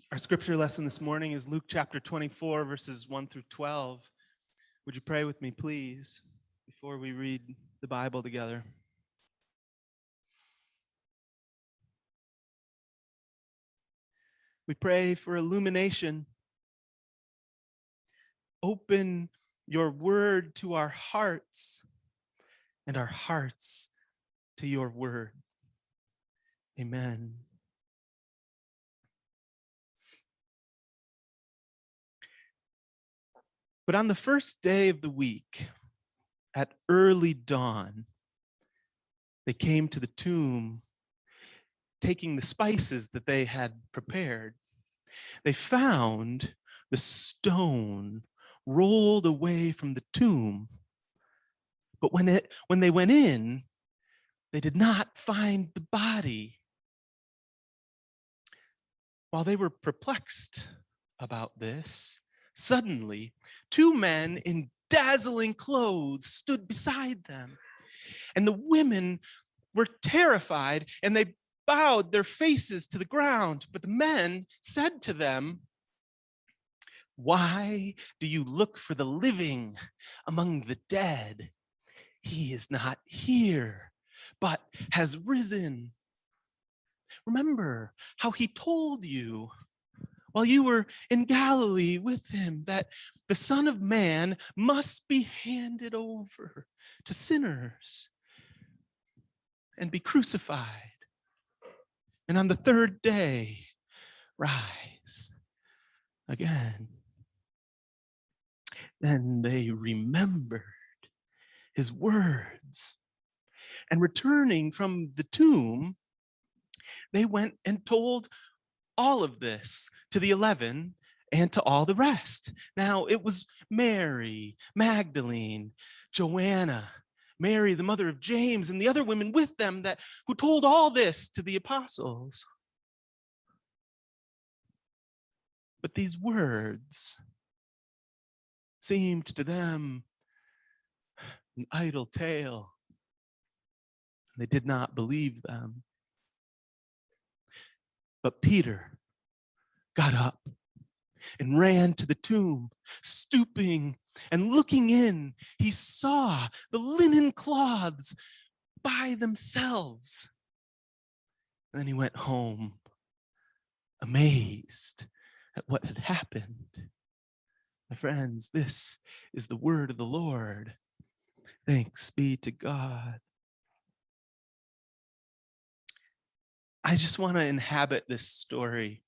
Our scripture lesson this morning is Luke chapter 24, verses 1 through 12. Would you pray with me, please, before we read the Bible together? We pray for illumination. Open your word to our hearts and our hearts to your word. Amen. But on the first day of the week, at early dawn, they came to the tomb, taking the spices that they had prepared. They found the stone rolled away from the tomb. But when they went in, they did not find the body. While they were perplexed about this, suddenly, two men in dazzling clothes stood beside them. And the women were terrified, and they bowed their faces to the ground. But the men said to them, "Why do you look for the living among the dead? He is not here, but has risen. Remember how he told you while you were in Galilee with him that the Son of Man must be handed over to sinners and be crucified, and on the third day rise again." Then they remembered his words, and returning from the tomb, they went and told all of this to the 11 and to all the rest. Now it was Mary Magdalene, Joanna, Mary, the mother of James, and the other women with them who told all this to the apostles. But these words seemed to them an idle tale. They did not believe them. But Peter got up and ran to the tomb. Stooping and looking in, he saw the linen cloths by themselves. And then he went home, amazed at what had happened. My friends, this is the word of the Lord. Thanks be to God. I just want to inhabit this story.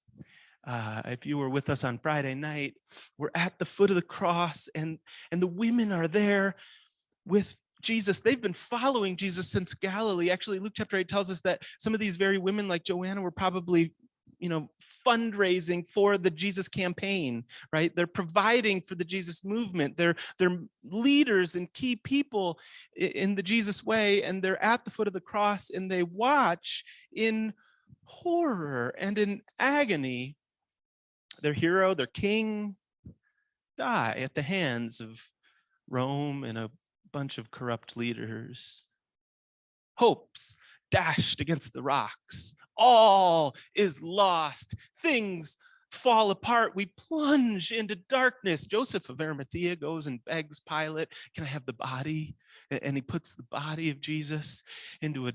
If you were with us on Friday night, we're at the foot of the cross, and the women are there with Jesus. They've been following Jesus since Galilee. Actually, Luke chapter 8 tells us that some of these very women, like Joanna, were probably fundraising for the Jesus campaign, right? They're providing for the Jesus movement. They're leaders and key people in the Jesus way, and they're at the foot of the cross, and they watch in horror and in agony their hero, their king, die at the hands of Rome and a bunch of corrupt leaders. Hopes dashed against the rocks. All is lost. Things fall apart. We plunge into darkness. Joseph of Arimathea goes and begs Pilate, "Can I have the body?" And he puts the body of Jesus into a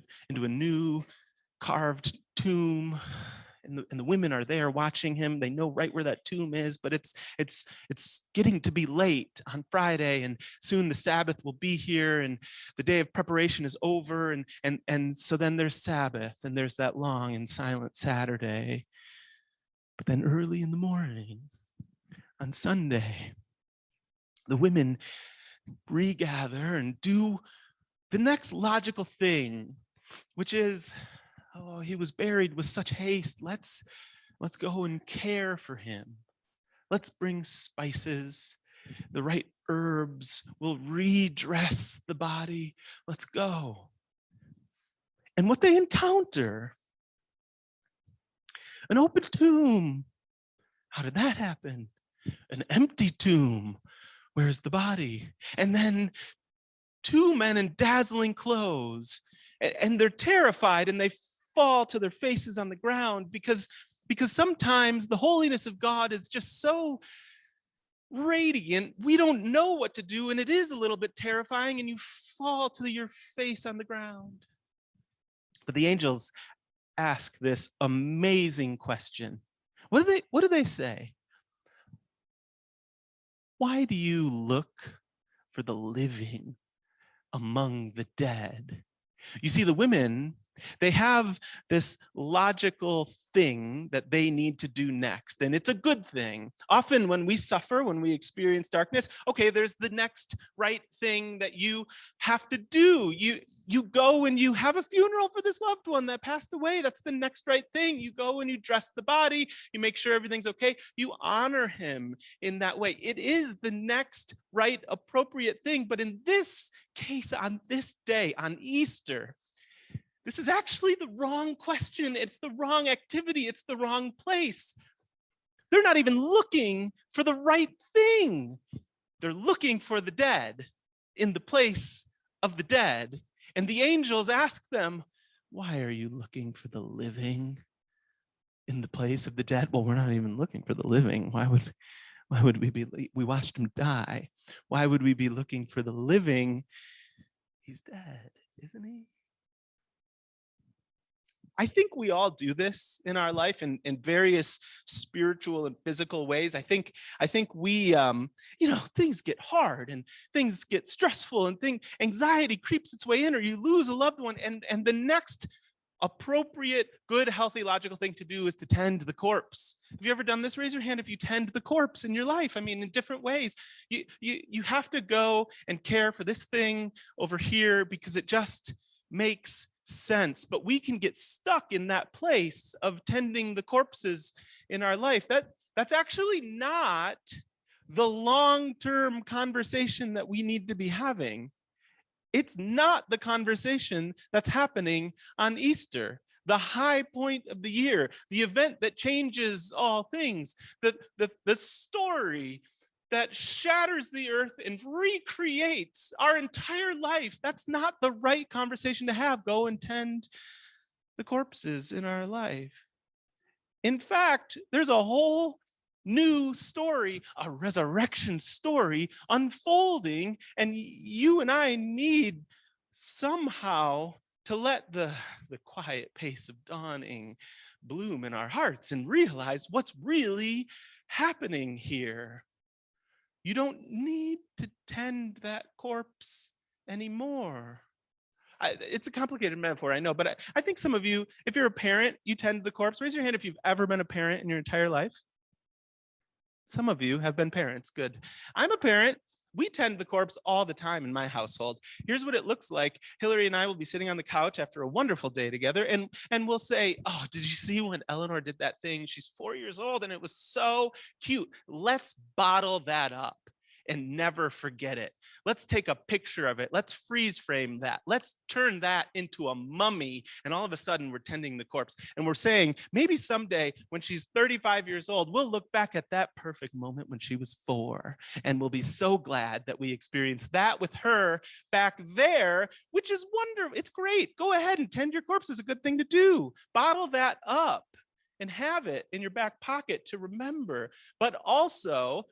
new carved tomb. And the women are there watching him. They know right where that tomb is, but it's getting to be late on Friday, and soon the Sabbath will be here, and the day of preparation is over, and so then there's Sabbath, and there's that long and silent Saturday. But then early in the morning, on Sunday, the women regather and do the next logical thing, which is, "Oh, he was buried with such haste. Let's go and care for him. Let's bring spices. The right herbs will redress the body. Let's go." And what they encounter, an open tomb. How did that happen? An empty tomb. Where's the body? And then two men in dazzling clothes, and they're terrified, and they fall to their faces on the ground because because sometimes the holiness of God is just so radiant, we don't know what to do, and it is a little bit terrifying, and you fall to your face on the ground. But the angels ask this amazing question. What do they say? Why do you look for the living among the dead? You see, the women, they have this logical thing that they need to do next, and it's a good thing. Often when we suffer, when we experience darkness, okay, there's the next right thing that you have to do. You go and you have a funeral for this loved one that passed away. That's the next right thing. You go and you dress the body, you make sure everything's okay. You honor him in that way. It is the next right, appropriate thing. But in this case, on this day, on Easter, this is actually the wrong question. It's the wrong activity. It's the wrong place. They're not even looking for the right thing. They're looking for the dead in the place of the dead. And the angels ask them, why are you looking for the living in the place of the dead? Well, we're not even looking for the living. Why would we watched him die? Why would we be looking for the living? He's dead, isn't he? I think we all do this in our life in various spiritual and physical ways. I think we, things get hard and things get stressful and anxiety creeps its way in, or you lose a loved one, and the next appropriate, good, healthy, logical thing to do is to tend the corpse. Have you ever done this? Raise your hand if you tend the corpse in your life. I mean, in different ways. You have to go and care for this thing over here because it just makes sense. But we can get stuck in that place of tending the corpses in our life. That's actually not the long-term conversation that we need to be having. It's not the conversation that's happening on Easter, the high point of the year, the event that changes all things, the story that shatters the earth and recreates our entire life. That's not the right conversation to have. Go and tend the corpses in our life. In fact, there's a whole new story, a resurrection story unfolding, and you and I need somehow to let the quiet pace of dawning bloom in our hearts and realize what's really happening here. You don't need to tend that corpse anymore. It's a complicated metaphor, I know, but I think some of you, if you're a parent, you tend the corpse. Raise your hand if you've ever been a parent in your entire life. Some of you have been parents. Good. I'm a parent. We tend the corpse all the time in my household. Here's what it looks like. Hillary and I will be sitting on the couch after a wonderful day together, and we'll say, oh, did you see when Eleanor did that thing? She's 4 years old, and it was so cute. Let's bottle that up and never forget it. Let's take a picture of it. Let's freeze frame that. Let's turn that into a mummy. And all of a sudden we're tending the corpse. And we're saying, maybe someday when she's 35 years old, we'll look back at that perfect moment when she was 4. And we'll be so glad that we experienced that with her back there, which is wonderful. It's great. Go ahead and tend your corpse is a good thing to do. Bottle that up and have it in your back pocket to remember. But also,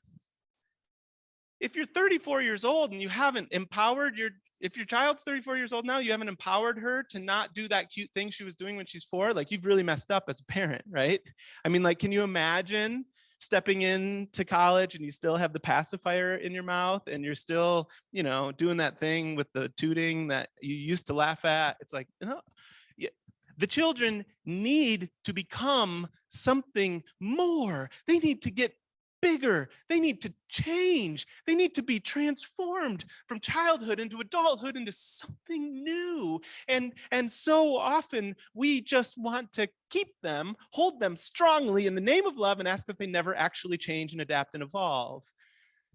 if you're 34 years old and you haven't empowered if your child's 34 years old now, you haven't empowered her to not do that cute thing she was doing when she's 4, like you've really messed up as a parent, right? I mean, like, can you imagine stepping into college and you still have the pacifier in your mouth and you're still, doing that thing with the tooting that you used to laugh at? It's like, the children need to become something more. They need to get bigger. They need to change. They need to be transformed from childhood into adulthood into something new. And so often we just want to keep them, hold them strongly in the name of love and ask that they never actually change and adapt and evolve.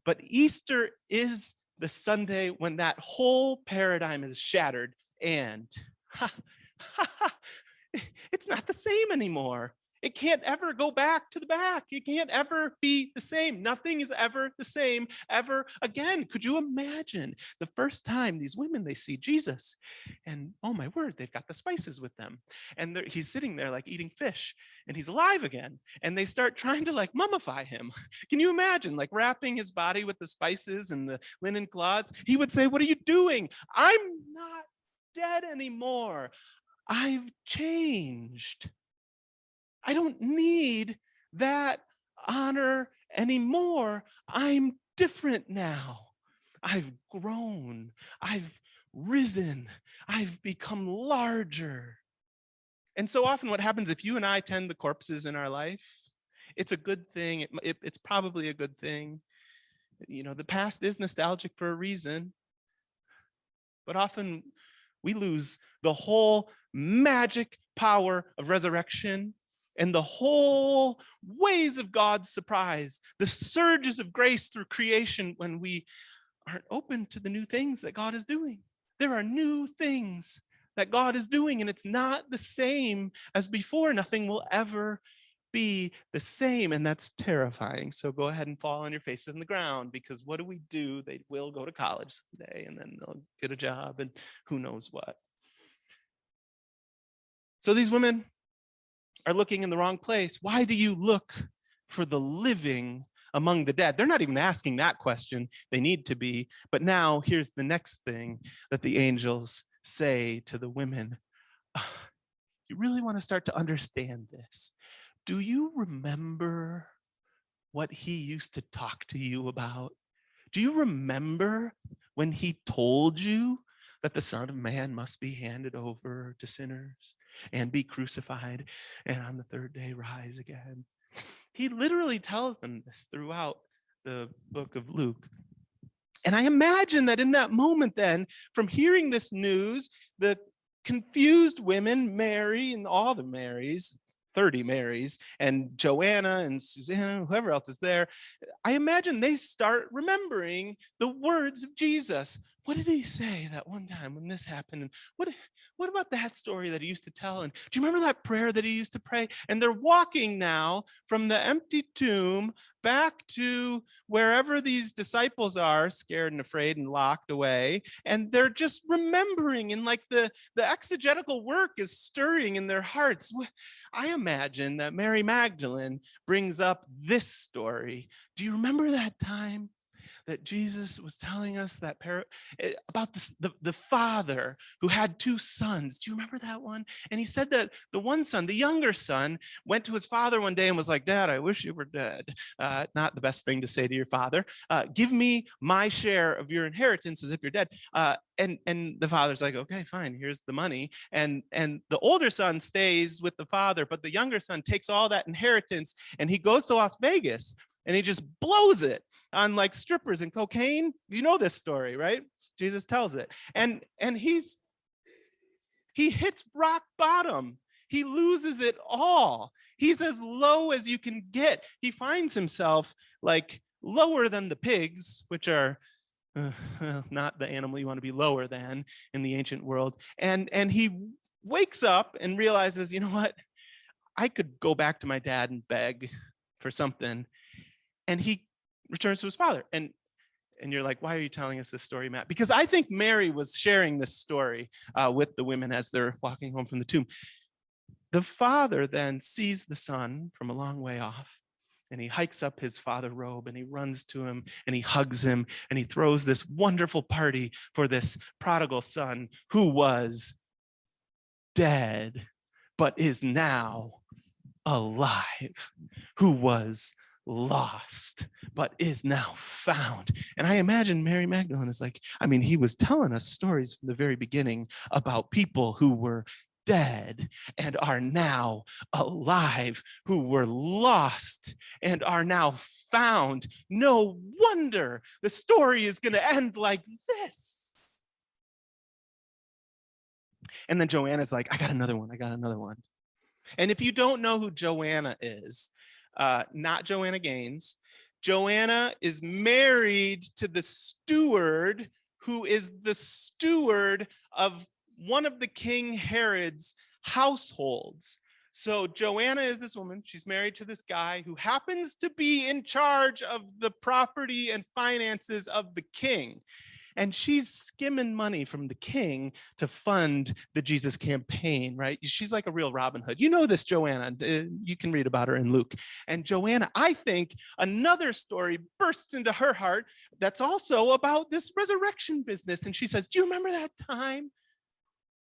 But Easter is the Sunday when that whole paradigm is shattered and it's not the same anymore. It can't ever go back to the back. It can't ever be the same. Nothing is ever the same ever again. Could you imagine the first time these women, they see Jesus and oh my word, they've got the spices with them. And he's sitting there like eating fish and he's alive again. And they start trying to like mummify him. Can you imagine like wrapping his body with the spices and the linen cloths? He would say, "What are you doing? I'm not dead anymore. I've changed. I don't need that honor anymore. I'm different now. I've grown. I've risen. I've become larger." And so often what happens if you and I tend the corpses in our life, it's a good thing. It's probably a good thing. You know, the past is nostalgic for a reason, but often we lose the whole magic power of resurrection and the whole ways of God's surprise, the surges of grace through creation when we aren't open to the new things that God is doing. There are new things that God is doing, and it's not the same as before. Nothing will ever be the same, and that's terrifying. So go ahead and fall on your faces in the ground, because what do? They will go to college someday, and then they'll get a job, and who knows what. So these women are looking in the wrong place. Why do you look for the living among the dead? They're not even asking that question. They need to be. But now here's the next thing that the angels say to the women. You really want to start to understand this. Do you remember what he used to talk to you about? Do you remember when he told you that the Son of Man must be handed over to sinners and be crucified and on the third day rise again? He literally tells them this throughout the book of Luke. And I imagine that in that moment then, from hearing this news, the confused women, Mary and all the Marys, 30 Marys, and Joanna and Susanna, whoever else is there, I imagine they start remembering the words of Jesus. What did he say that one time when this happened? And what about that story that he used to tell? And do you remember that prayer that he used to pray? And they're walking now from the empty tomb back to wherever these disciples are, scared and afraid and locked away. And they're just remembering, and like the exegetical work is stirring in their hearts. I imagine that Mary Magdalene brings up this story. Do you remember that time that Jesus was telling us that about the father who had two sons? Do you remember that one? And he said that the one son, the younger son, went to his father one day and was like, "Dad, I wish you were dead." Not the best thing to say to your father. "Give me my share of your inheritance as if you're dead." And the father's like, "Okay, fine, here's the money." And the older son stays with the father, but the younger son takes all that inheritance and he goes to Las Vegas and he just blows it on like strippers and cocaine. You know this story, right? Jesus tells it. And he hits rock bottom. He loses it all. He's as low as you can get. He finds himself like lower than the pigs, which are not the animal you want to be lower than in the ancient world. And he wakes up and realizes, you know what? I could go back to my dad and beg for something. And he returns to his father. And you're like, why are you telling us this story, Matt? Because I think Mary was sharing this story with the women as they're walking home from the tomb. The father then sees the son from a long way off, and he hikes up his father robe and he runs to him and he hugs him and he throws this wonderful party for this prodigal son who was dead but is now alive, who was lost but is now found. And I imagine Mary Magdalene is like, I mean, he was telling us stories from the very beginning about people who were dead and are now alive, who were lost and are now found. No wonder the story is going to end like this. And then Joanna's like, I got another one. And if you don't know who Joanna is, not Joanna Gaines, Joanna is married to the steward who is the steward of one of the King Herod's households. So Joanna is this woman. She's married to this guy who happens to be in charge of the property and finances of the king. And she's skimming money from the king to fund the Jesus campaign, right? She's like a real Robin Hood. You know this Joanna. You can read about her in Luke. And Joanna, I think another story bursts into her heart that's also about this resurrection business. And she says, do you remember that time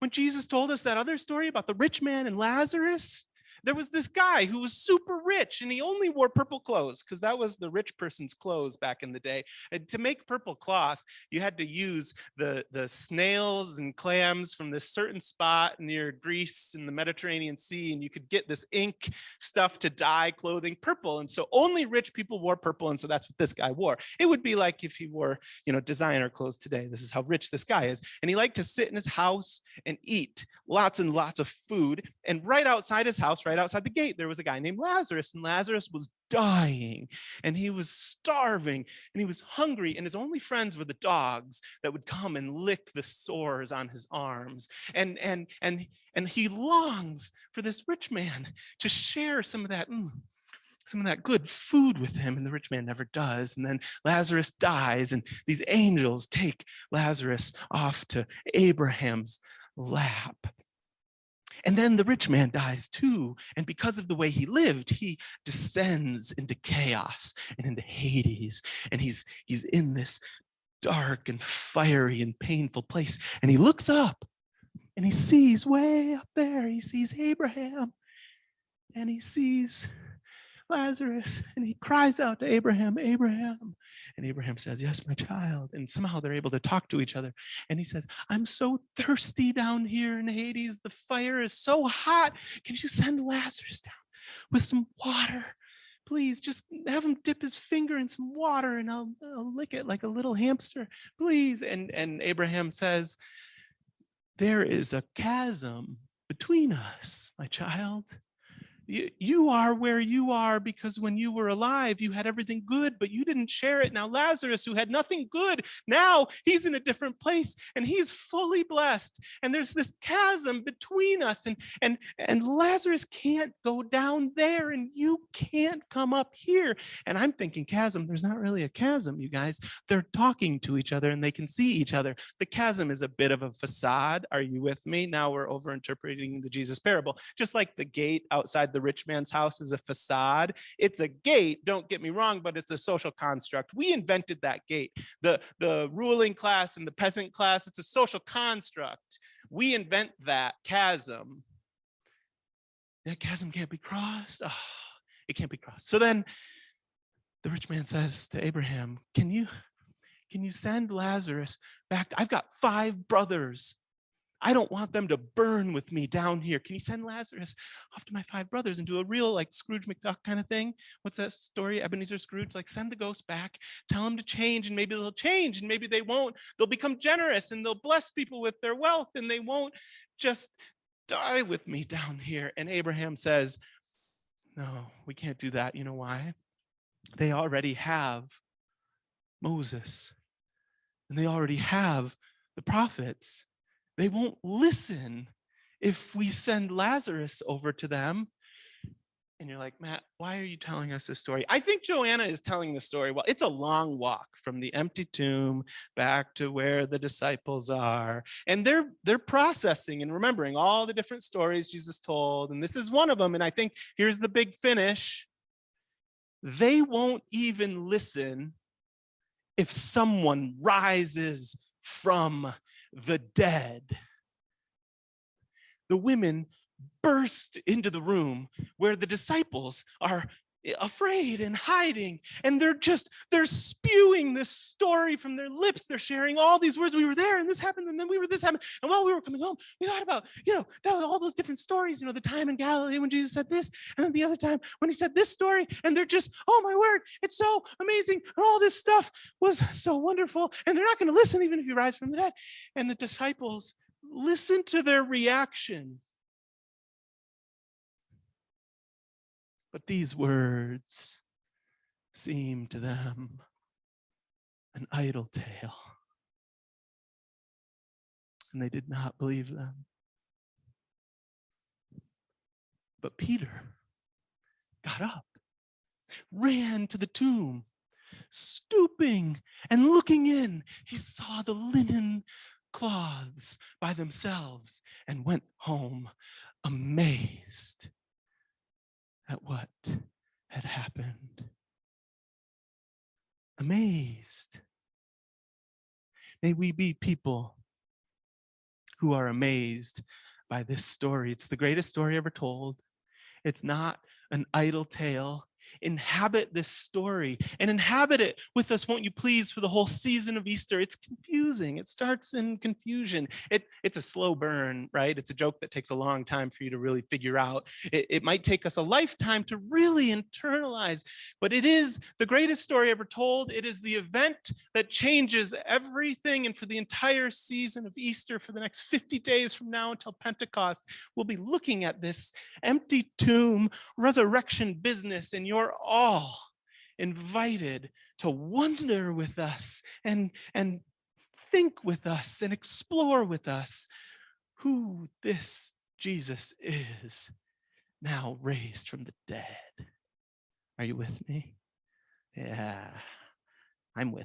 when Jesus told us that other story about the rich man and Lazarus? There was this guy who was super rich and he only wore purple clothes because that was the rich person's clothes back in the day. And to make purple cloth, you had to use the snails and clams from this certain spot near Greece in the Mediterranean Sea, and you could get this ink stuff to dye clothing purple. And so only rich people wore purple, and so that's what this guy wore. It would be like if he wore, designer clothes today. This is how rich this guy is. And he liked to sit in his house and eat lots and lots of food. And right outside his house, right outside the gate, there was a guy named Lazarus, and Lazarus was dying and he was starving and he was hungry, and his only friends were the dogs that would come and lick the sores on his arms. And he longs for this rich man to share some of that good food with him, and the rich man never does. And then Lazarus dies, and these angels take Lazarus off to Abraham's lap. And then the rich man dies too. And because of the way he lived, he descends into chaos and into Hades. And he's in this dark and fiery and painful place. And he looks up and he sees way up there, he sees Abraham and he sees Lazarus, and he cries out to Abraham, Abraham. And Abraham says, yes, my child. And somehow they're able to talk to each other. And he says, I'm so thirsty down here in Hades. The fire is so hot. Can you send Lazarus down with some water? Please just have him dip his finger in some water and I'll lick it like a little hamster, please. And Abraham says, there is a chasm between us, my child. You are where you are because when you were alive, you had everything good, but you didn't share it. Now Lazarus, who had nothing good, now he's in a different place and he's fully blessed. And there's this chasm between us, and Lazarus can't go down there and you can't come up here. And I'm thinking chasm, there's not really a chasm, you guys. They're talking to each other and they can see each other. The chasm is a bit of a facade. Are you with me? Now we're overinterpreting the Jesus parable. Just like the gate outside the rich man's house is a facade. It's a gate, don't get me wrong, but it's a social construct. We invented that gate. The ruling class and the peasant class, it's a social construct. We invent that chasm. That chasm can't be crossed. Oh, it can't be crossed. So then the rich man says to Abraham, can you send Lazarus back? I've got 5 brothers. I don't want them to burn with me down here. Can you send Lazarus off to my 5 brothers and do a real like Scrooge McDuck kind of thing? What's that story? Ebenezer Scrooge, like send the ghost back, tell them to change, and maybe they'll change, and maybe they won't. They'll become generous and they'll bless people with their wealth, and they won't just die with me down here. And Abraham says, no, we can't do that. You know why? They already have Moses and they already have the prophets. They won't listen if we send Lazarus over to them. And you're like, Matt, why are you telling us this story? I think Joanna is telling the story. Well, it's a long walk from the empty tomb back to where the disciples are. And they're processing and remembering all the different stories Jesus told. And this is one of them. And I think here's the big finish. They won't even listen if someone rises from the dead. The women burst into the room where the disciples are afraid and hiding, and they're spewing this story from their lips. They're sharing all these words. We were there and this happened, and then this happened. And while we were coming home, we thought about, that was all those different stories, the time in Galilee when Jesus said this, and then the other time when he said this story, and they're just, oh my word, it's so amazing. And all this stuff was so wonderful. And they're not going to listen even if you rise from the dead. And the disciples listen to their reaction. But these words seem to them an idle tale, and they did not believe them. But Peter got up, ran to the tomb, stooping and looking in. He saw the linen cloths by themselves and went home amazed at what had happened. Amazed. May we be people who are amazed by this story. It's the greatest story ever told. It's not an idle tale. Inhabit this story and inhabit it with us, won't you please, for the whole season of Easter. It's confusing. It starts in confusion. It's a slow burn, right? It's a joke that takes a long time for you to really figure out. It might take us a lifetime to really internalize, but it is the greatest story ever told. It is the event that changes everything. And for the entire season of Easter, for the next 50 days from now until Pentecost, we'll be looking at this empty tomb resurrection business, and you're all invited to wonder with us and think with us and explore with us who this Jesus is, now raised from the dead. Are you with me? Yeah, I'm with